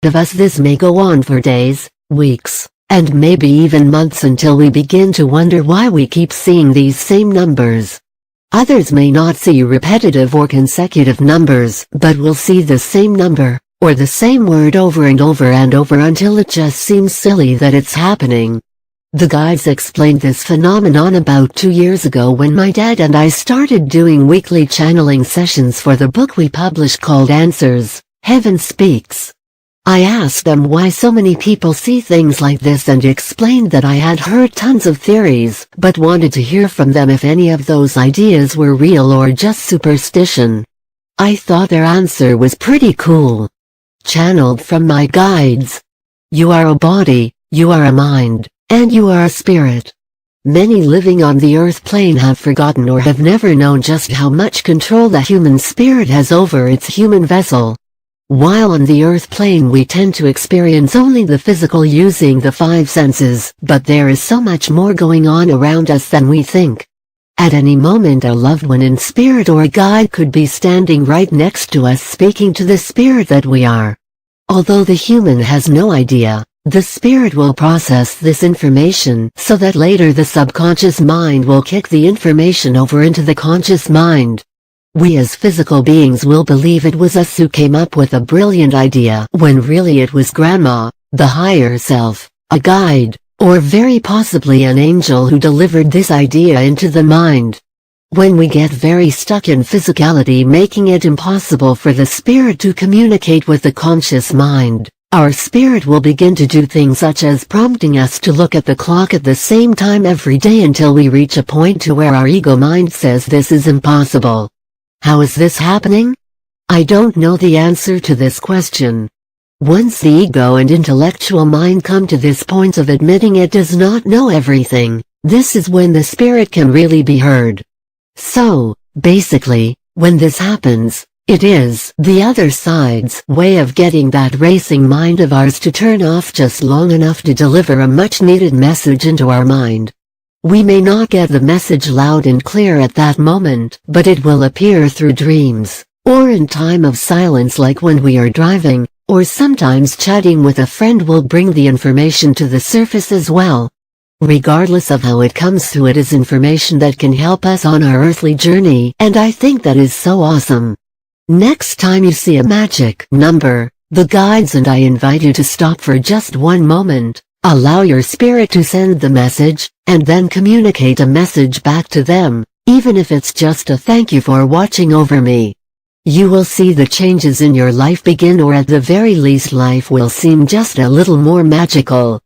of us this may go on for days, weeks, and maybe even months until we begin to wonder why we keep seeing these same numbers. Others may not see repetitive or consecutive numbers, but will see the same number, or the same word over and over and over until it just seems silly that it's happening. The guides explained this phenomenon about 2 years ago when my dad and I started doing weekly channeling sessions for the book we published called Answers, Heaven Speaks. I asked them why so many people see things like this and explained that I had heard tons of theories, but wanted to hear from them if any of those ideas were real or just superstition. I thought their answer was pretty cool. Channeled from my guides. You are a body, you are a mind, and you are a spirit. Many living on the earth plane have forgotten or have never known just how much control the human spirit has over its human vessel. While on the earth plane we tend to experience only the physical using the 5 senses, but there is so much more going on around us than we think. At any moment a loved one in spirit or a guide could be standing right next to us speaking to the spirit that we are. Although the human has no idea, the spirit will process this information so that later the subconscious mind will kick the information over into the conscious mind. We as physical beings will believe it was us who came up with a brilliant idea when really it was Grandma, the higher self, a guide, or very possibly an angel who delivered this idea into the mind. When we get very stuck in physicality making it impossible for the spirit to communicate with the conscious mind, our spirit will begin to do things such as prompting us to look at the clock at the same time every day until we reach a point to where our ego mind says this is impossible. How is this happening? I don't know the answer to this question. Once the ego and intellectual mind come to this point of admitting it does not know everything, this is when the spirit can really be heard. So, basically, when this happens, it is the other side's way of getting that racing mind of ours to turn off just long enough to deliver a much-needed message into our mind. We may not get the message loud and clear at that moment, but it will appear through dreams, or in time of silence like when we are driving, or sometimes chatting with a friend will bring the information to the surface as well. Regardless of how it comes through, it is information that can help us on our earthly journey, and I think that is so awesome. Next time you see a magic number, the guides and I invite you to stop for just one moment, allow your spirit to send the message, and then communicate a message back to them, even if it's just a thank you for watching over me. You will see the changes in your life begin, or at the very least life will seem just a little more magical.